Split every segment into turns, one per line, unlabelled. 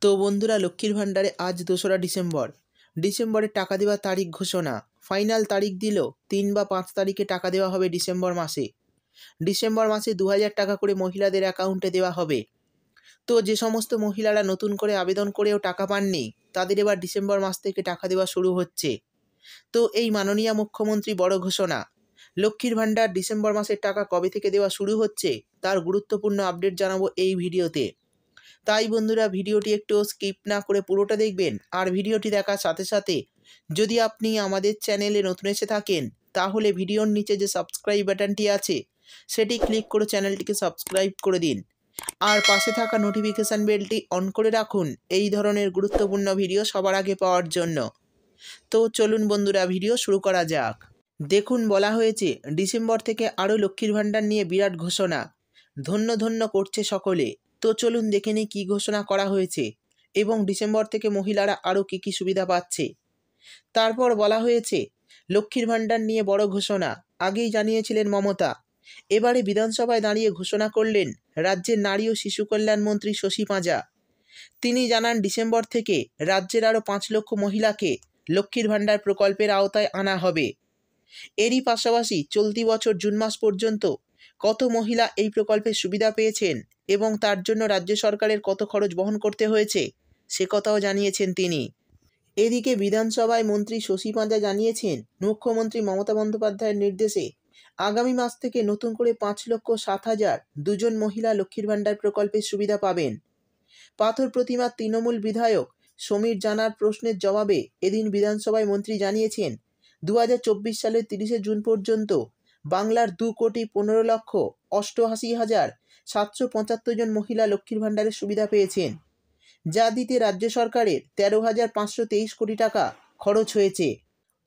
তো বন্ধুরা, লক্ষ্মীর ভাণ্ডারে আজ 2রা ডিসেম্বর। ডিসেম্বরের টাকা দেওয়ার তারিখ ঘোষণা। ফাইনাল তারিখ দিল 3 বা 5 তারিখে টাকা দেওয়া হবে ডিসেম্বর মাসে। ডিসেম্বর মাসে 2000 টাকা করে মহিলাদের অ্যাকাউন্টে দেওয়া হবে। তো যে সমস্ত মহিলারা নতুন করে আবেদন করেও টাকা পাননি, তাদের এবার ডিসেম্বর মাস থেকে টাকা দেওয়া শুরু হচ্ছে। তো এই মাননীয় মুখ্যমন্ত্রী বড় ঘোষণা। লক্ষ্মীর ভাণ্ডার ডিসেম্বর মাসের টাকা কবে থেকে দেওয়া শুরু হচ্ছে তার গুরুত্বপূর্ণ আপডেট জানাবো এই ভিডিওতে। তাই বন্ধুরা, ভিডিওটি একটু স্কিপ না করে পুরোটা দেখবেন। আর ভিডিওটি দেখার সাথে সাথে যদি আপনি আমাদের চ্যানেলে নতুন এসে থাকেন, তাহলে ভিডিওর নিচে যে সাবস্ক্রাইব বাটনটি আছে সেটি ক্লিক করে চ্যানেলটিকে সাবস্ক্রাইব করে দিন। আর পাশে থাকা নোটিফিকেশান বেলটি অন করে রাখুন এই ধরনের গুরুত্বপূর্ণ ভিডিও সবার আগে পাওয়ার জন্য। তো চলুন বন্ধুরা, ভিডিও শুরু করা যাক। দেখুন, বলা হয়েছে ডিসেম্বর থেকে আরও লক্ষ্মীর ভাণ্ডার নিয়ে বিরাট ঘোষণা। ধন্য ধন্য করছে সকলে। তো চলুন দেখে নিই কী ঘোষণা করা হয়েছে এবং ডিসেম্বর থেকে মহিলারা আরও কী কী সুবিধা পাচ্ছে। তারপর বলা হয়েছে লক্ষ্মীর ভাণ্ডার নিয়ে বড় ঘোষণা। আগেই জানিয়েছিলেন মমতা, এবারে বিধানসভায় দাঁড়িয়ে ঘোষণা করলেন রাজ্যের নারী ও শিশু কল্যাণ মন্ত্রী শশী পাঁজা। তিনি জানান ডিসেম্বর থেকে রাজ্যের আরও 5 লক্ষ মহিলাকে লক্ষ্মীর ভাণ্ডার প্রকল্পের আওতায় আনা হবে। এরই পাশাপাশি চলতি বছর জুন মাস পর্যন্ত কত মহিলা এই প্রকল্পের সুবিধা পেয়েছেন এবং তার জন্য রাজ্য সরকারের কত খরচ বহন করতে হয়েছে সে কথাও জানিয়েছেন তিনি। এদিকে বিধানসভায় মন্ত্রী শশী পাঁজা জানিয়েছেন, মুখ্যমন্ত্রী মমতা বন্দ্যোপাধ্যায়ের নির্দেশে আগামী মাস থেকে নতুন করে 5,07,002 মহিলা লক্ষ্মীর ভাণ্ডার প্রকল্পের সুবিধা পাবেন। পাথর প্রতিমার তৃণমূল বিধায়ক সমীর জানার প্রশ্নের জবাবে এদিন বিধানসভায় মন্ত্রী জানিয়েছেন, 2024 সালের 30শে জুন পর্যন্ত বাংলার 2,15,88,775 জন মহিলা লক্ষ্মীর ভাণ্ডারের সুবিধা পেয়েছেন, যা দিতে রাজ্য সরকারের 13,523 কোটি টাকা খরচ হয়েছে।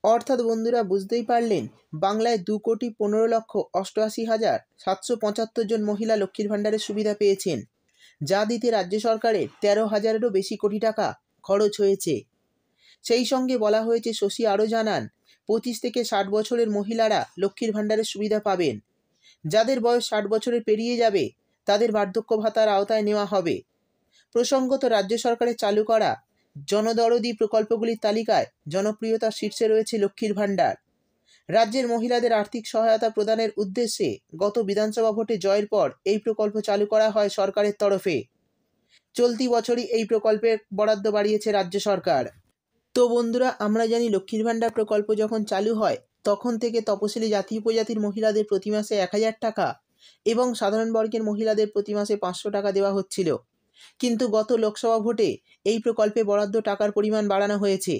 অর্থাৎ বন্ধুরা, বুঝতেই পারলেন, বাংলায় 2,15,88,775 জন মহিলা লক্ষ্মীর ভাণ্ডারের সুবিধা পেয়েছেন, যা দিতে রাজ্য সরকারের 13,000-এরও বেশি কোটি টাকা খরচ হয়েছে। সেই সঙ্গে বলা হয়েছে, শশী আরও জানান, 25 থেকে 60 বছরের মহিলারা লক্ষ্মীর ভাণ্ডারের সুবিধা পাবেন। যাদের বয়স 60 বছরের পেরিয়ে যাবে তাদের বার্ধক্য ভাতার আওতায় নেওয়া হবে। প্রসঙ্গত, রাজ্য সরকারের চালু করা জনদরদি প্রকল্পগুলির তালিকায় জনপ্রিয়তার শীর্ষে রয়েছে লক্ষ্মীর ভাণ্ডার। রাজ্যের মহিলাদের আর্থিক সহায়তা প্রদানের উদ্দেশ্যে গত বিধানসভা ভোটে জয়ের পর এই প্রকল্প চালু করা হয় সরকারের তরফে। চলতি বছরই এই প্রকল্পের বরাদ্দ বাড়িয়েছে রাজ্য সরকার। তো বন্ধুরা, আমরা জানি লক্ষ্মীর ভাণ্ডার প্রকল্প যখন চালু হয় তখন থেকে তপশিলি জাতি উপজাতির মহিলাদের প্রতি মাসে 1000 টাকা এবং সাধারণ বর্গের মহিলাদের প্রতি মাসে 500 টাকা দেওয়া হচ্ছিল। কিন্তু গত লোকসভা ভোটে এই প্রকল্পে বরাদ্দ টাকার পরিমাণ বাড়ানো হয়েছে।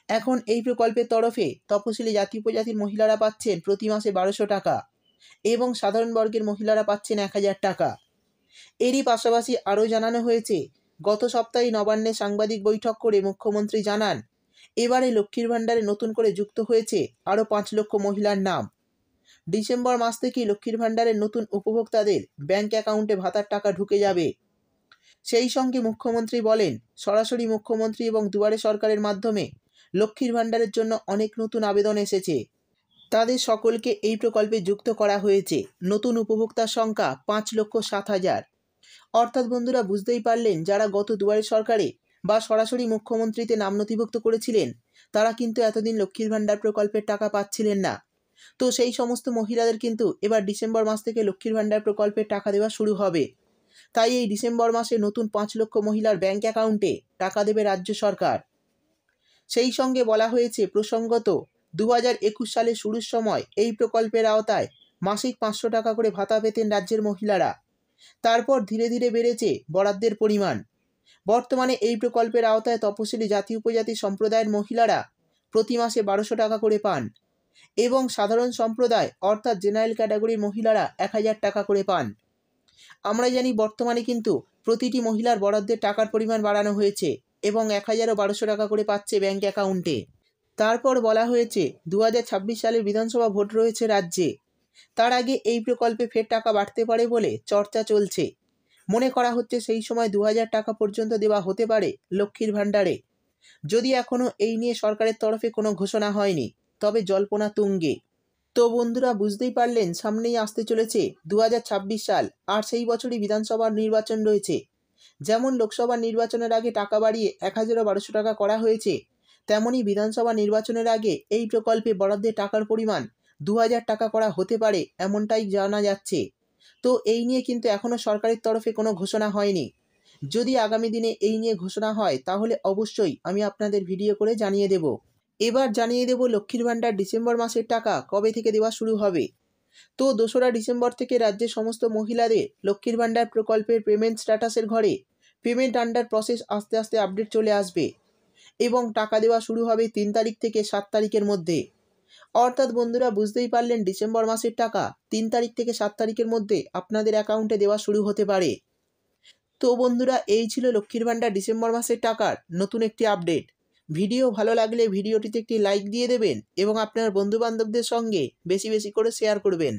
এখন এই প্রকল্পের তরফে তপশিলি জাতি উপজাতির মহিলারা পাচ্ছেন প্রতি মাসে 1200 টাকা এবং সাধারণ বর্গের মহিলারা পাচ্ছেন 1000 টাকা। এরই পাশাপাশি আরও জানানো হয়েছে, গত সপ্তাহে নবান্নে সাংবাদিক বৈঠক করে মুখ্যমন্ত্রী জানান, এবারে লক্ষ্মীর ভাণ্ডারে নতুন করে যুক্ত হয়েছে আরও 5 লক্ষ মহিলার নাম। ডিসেম্বর মাস থেকেই লক্ষ্মীর ভাণ্ডারের নতুন উপভোক্তাদের ব্যাংক অ্যাকাউন্টে ভাতার টাকা ঢুকে যাবে। সেই সঙ্গে মুখ্যমন্ত্রী বলেন, সরাসরি মুখ্যমন্ত্রী এবং দুয়ারে সরকারের মাধ্যমে লক্ষ্মীর ভাণ্ডারের জন্য অনেক নতুন আবেদন এসেছে। তাদের সকলকে এই প্রকল্পে যুক্ত করা হয়েছে। নতুন উপভোক্তার সংখ্যা 5,07,000। অর্থাৎ বন্ধুরা, বুঝতেই পারলেন, যারা গত দুয়ারে সরকারে বা সরাসরি মুখ্যমন্ত্রীতে নাম নথিভুক্ত করেছিলেন তারা কিন্তু এতদিন লক্ষ্মীর ভাণ্ডার প্রকল্পের টাকা পাচ্ছিলেন না। তো সেই সমস্ত মহিলাদের কিন্তু এবার ডিসেম্বর মাস থেকে লক্ষ্মীর ভাণ্ডার প্রকল্পের টাকা দেওয়া শুরু হবে। তাই এই ডিসেম্বর মাসে নতুন 5 লক্ষ মহিলার ব্যাংক অ্যাকাউন্টে টাকা দেবে রাজ্য সরকার। সেই সঙ্গে বলা হয়েছে, প্রসঙ্গত 2021 সালে শুরুর সময় এই প্রকল্পের আওতায় মাসিক 500 টাকা করে ভাতা পেতেন রাজ্যের মহিলারা। তারপর ধীরে ধীরে বেড়েছে বরাদ্দের পরিমাণ। বর্তমানে এই প্রকল্পের আওতায় তপশিলি জাতি উপজাতি সম্প্রদায়ের মহিলারা প্রতি মাসে 1200 টাকা করে পান এবং সাধারণ সম্প্রদায় অর্থাৎ জেনারেল ক্যাটাগরির মহিলারা 1000 টাকা করে পান। আমরা জানি বর্তমানে কিন্তু প্রতিটি মহিলার বরাদ্দের টাকার পরিমাণ বাড়ানো হয়েছে এবং 1000 ও 1200 টাকা করে পাচ্ছে ব্যাংক অ্যাকাউন্টে। তারপর বলা হয়েছে, 2026 সালের বিধানসভা ভোট রয়েছে রাজ্যে। তার আগে এই প্রকল্পে ফের টাকা বাড়তে পারে বলে চর্চা চলছে। মনে করা হচ্ছে সেই সময় 2000 টাকা পর্যন্ত দেওয়া হতে পারে লক্ষ্মীর ভাণ্ডারে। যদি এখনও এই নিয়ে সরকারের তরফে কোনো ঘোষণা হয়নি, তবে জল্পনা তুঙ্গে। তো বন্ধুরা, বুঝতেই পারলেন, সামনেই আসতে চলেছে 2026 সাল, আর সেই বছরই বিধানসভার নির্বাচন রয়েছে। যেমন লোকসভা নির্বাচনের আগে টাকা বাড়িয়ে 1,1200 টাকা করা হয়েছে, তেমনই বিধানসভা নির্বাচনের আগে এই প্রকল্পে বরাদ্দের টাকার পরিমাণ 2,000 টাকা করা হতে পারে, এমনটাই জানা যাচ্ছে। তো এই নিয়ে কিন্তু এখনও সরকারের তরফে কোনো ঘোষণা হয়নি। যদি আগামী দিনে এই নিয়ে ঘোষণা হয় তাহলে অবশ্যই আমি আপনাদের ভিডিও করে জানিয়ে দেব। এবার জানিয়ে দেব লক্ষ্মীর ভাণ্ডার ডিসেম্বর মাসের টাকা কবে থেকে দেওয়া শুরু হবে। তো 2রা ডিসেম্বর থেকে রাজ্যের সমস্ত মহিলাদের লক্ষ্মীর ভাণ্ডার প্রকল্পের পেমেন্ট স্ট্যাটাসের ঘরে পেমেন্ট আন্ডার প্রসেস আস্তে আস্তে আপডেট চলে আসবে এবং টাকা দেওয়া শুরু হবে 3 তারিখ থেকে 7 তারিখের মধ্যে। অর্থাৎ বন্ধুরা বুঝতেই পারলেন, ডিসেম্বর মাসের টাকা 3 তারিখ থেকে 7 তারিখের মধ্যে আপনাদের অ্যাকাউন্টে দেওয়া শুরু হতে পারে। তো বন্ধুরা, এই ছিল লক্ষ্মীর ভাণ্ডার ডিসেম্বর মাসের টাকার নতুন একটি আপডেট। ভিডিও ভালো লাগলে ভিডিওটিতে একটি লাইক দিয়ে দেবেন এবং আপনার বন্ধুবান্ধবদের সঙ্গে বেশি বেশি করে শেয়ার করবেন।